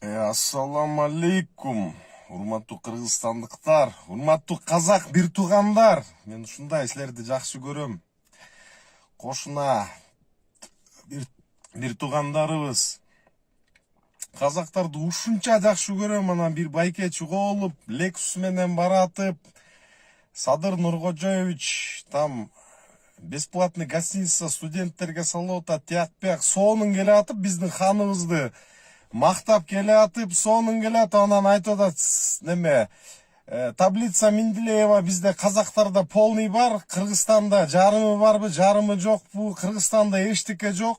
Ассаламу алейкум, урматтуу кыргызстандыктар, урматтуу казак бир туугандар. Мен ушундай силерди жакшы көрөм. Кошуна бир туугандарыбыз. Казактарды ушунча жакшы көрөм, анан бир байке чуголуп, Lexus менен баратып, Садыр Нуркожоевич там бесплатный гостиница студенттерге салып атат, тияк сонун келе атып, биздин ханыбызды мактап келе атып, сонун келе атып, анан айтып атат, неме, таблица Менделеева bizde казактарда полный бар, Кыргызстанда жарымы барбы, жарымы жокпу, Кыргызстанда эчтеке жок.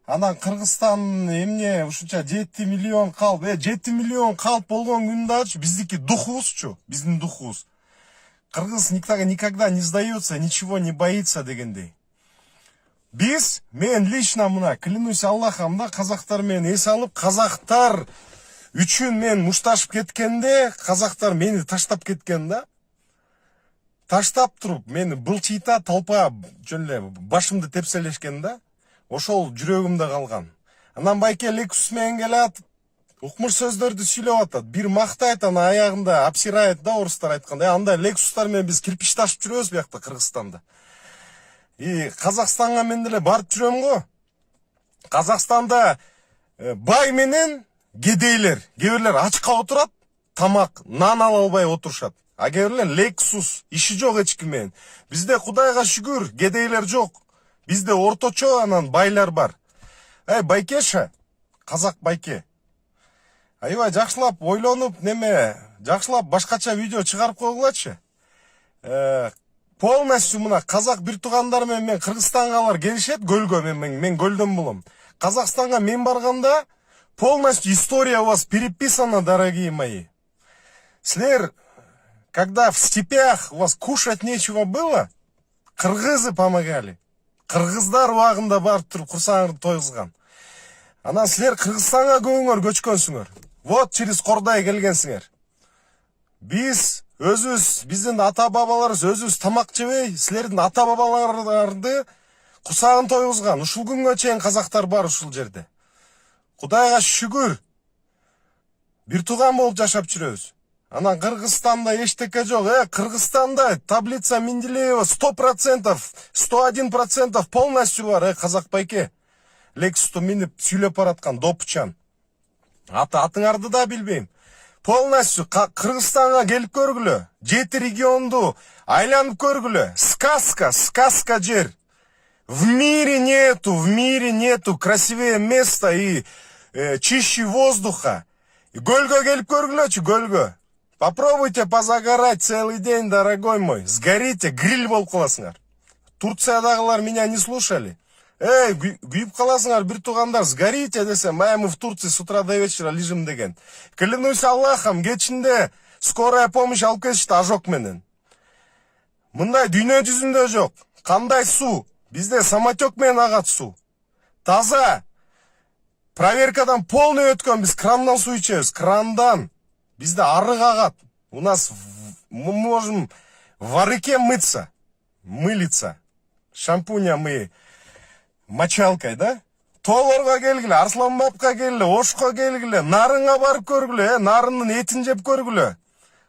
Анан Кыргызстан эмне ушунча 7 миллион калп, 7 миллион калп болгон күндө биздики духубузчу, биздин духубуз. Кыргыз никогда не сдается, ничего не боится дегендей. Мен лично мына, клянусь Аллахом да, казактар менен эс алып, казактар үчүн мен мушташып кеткенде, казактар мени таштап кеткен да. Таштап туруп, мени былчыйта толпа жөн эле башымды тепселешкен да. Ошол жүрөгүмдө калган. Анан байке Lexus менен келат, укмуш сөздөрдү сүйлөп атат. Бир мактайт, анан аягында обсирает да, орустар айтканда. Андай Lexustар менен биз кирпич ташып жүрөбүз биякта Кыргызстанда. Казакстанга мен деле барып жүрөм го. Казакстанда бай менен кедейлер, кээ бирлер ачка отурат, тамак, нан ала албай отурушат. А кээ бирлер Lexus, иши жок эч ким менен. Бизде Кудайга шүгүр, кедейлер жок. Бизде орточо анан байлар бар. Байкеша, казак байке. Аябай жакшылап ойлонуп, жакшылап башкача видео чыгарып койгулачы. Полностью мына казак бир туугандар менен мен Кыргызстанга алар келишет, көлгө мен көлдөн болом. Казакстанга мен барганда полностью история у вас переписана, дорогие мои. Силер, когда в степях у вас кушать нечего было, кыргызы помогали. Кыргыздар убагында барып туруп курсаңырды тойгузган. Анан силер Кыргызстанга көбүңөр көчкөнсүңөр. Вот через Кордай келгенсиңер. Биз өзүбүз, биздин ата бабаларыбыз өзүбүз тамак жебей, силердин ата бабаларды курсагын тойгузган. Ушул күнгө чейин казактар бар ушул жерде. Кудайга шүгүр. Бир тууган болуп жашап жүрөбүз. Анан Кыргызстанда эчтеке жок. Кыргызстанда таблица Менделеева 100%, 101% полностью бар, казак байке. Lexus'tu минип сүйлөп бараткан допучан. Атыңарды да билбейм. Полностью Кыргызстанга келип көргүлө. 7 регионду айланып көргүлө. Сказка жер. В мире нету красивее места и чище воздуха. Гөлгө келип көргүлөчү, гөлгө. Попробуйте позагорать целый день, дорогой мой. Сгорите, гриль болуп каласыңар. Турциядагылар меня не слушали. Күйүп каласыңар, бир туугандар, сгорите десем, мы в Турции с утра до вечера лежим деген. Клянусь Аллахом, кечинде скорая помощь алып кетишти ожог менен. Мындай дүйнө жүзүндө жок. Кандай суу? Бизде самотек менен агат суу. Таза. Проверкадан полный өткөн, биз крандан суу ичебиз, крандан. Бизде арык агат. У нас мы можем в арыке мылиться. Шампуня мы мочалкой, да? Толорго келгиле, Арсланбапка келгиле, Ошко келгиле, Нарынга барып көргүлө, нарынын этин жеп көргүлө.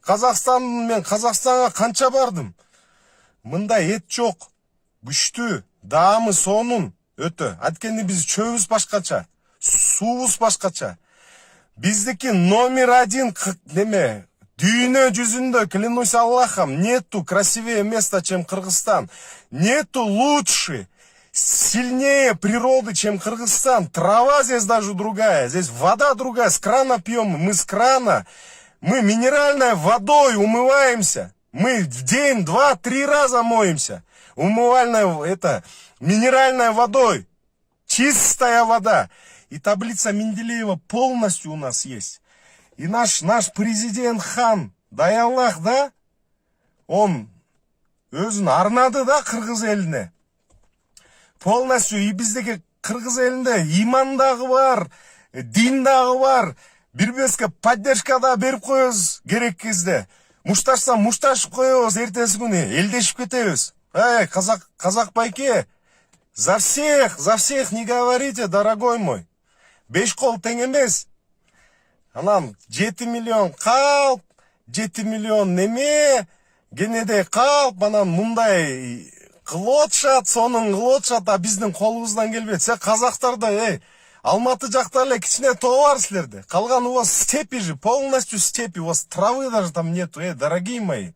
Казакстанга канча бардым. Мындай эт жок. Күчтүү, даамы сонун өтө. Анткени биз чөбүз башкача, суубуз башкача. Биздики номер 1 дүйнө жүзүндө, клянусь Аллахом, нету красивее места, чем Кыргызстан. Нету лучше, сильнее природы, чем Кыргызстан. Трава здесь даже другая, здесь вода другая, с крана пьем, мы с крана. Мы минеральной водой умываемся. Мы в день 2-3 раза моемся. Минеральной водой. Чистая вода. И таблица Менделеева полностью у нас есть. И наш президент хан, дай Аллах, да? Он өзүн арнады да кыргыз элине. Полностью и биздеги кыргыз элинде иман дагы бар, дин дагы бар. Бирбеске поддержка да берип коебуз керек кезде. Мушташсам мушташып коебуз, эртеси күнү элдешип кетебиз. Казак байке, за всех не говорите, дорогой мой. 5 кол тең эмес. Анан 7 миллион калп, 7 миллион неме, кенедей калп, анан мындай кылып атышат, сонун кылып атышат, а биздин колубуздан келбейт. Се казактарда, Алматы жакта эле кичине тоо бар силерде. Калган у вас степи же, полностью степи, у вас травы даже там нету, дорогие мои.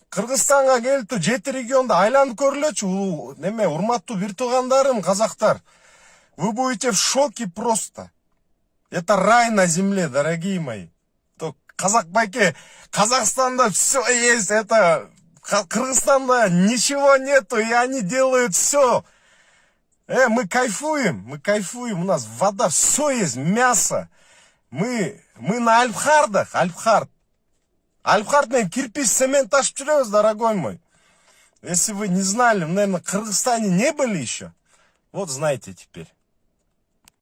Кыргызстанга келип 7 регионду айланып көрүлөчү. Неме, урматтуу бир туугандарым, казактар. Вы будете в шоке просто. Это рай на земле, дорогие мои. То казак байке, Казахстанда все есть, это Кыргызстанда ничего нету, и они делают все. Мы кайфуем, у нас вода, все есть, мясо. Мы на Альпхардах, Альпхард мен кирпич, цемент ташып жүрөбүз, дорогой мой. Если вы не знали, наверное, в Кыргызстане не были еще, вот знаете теперь.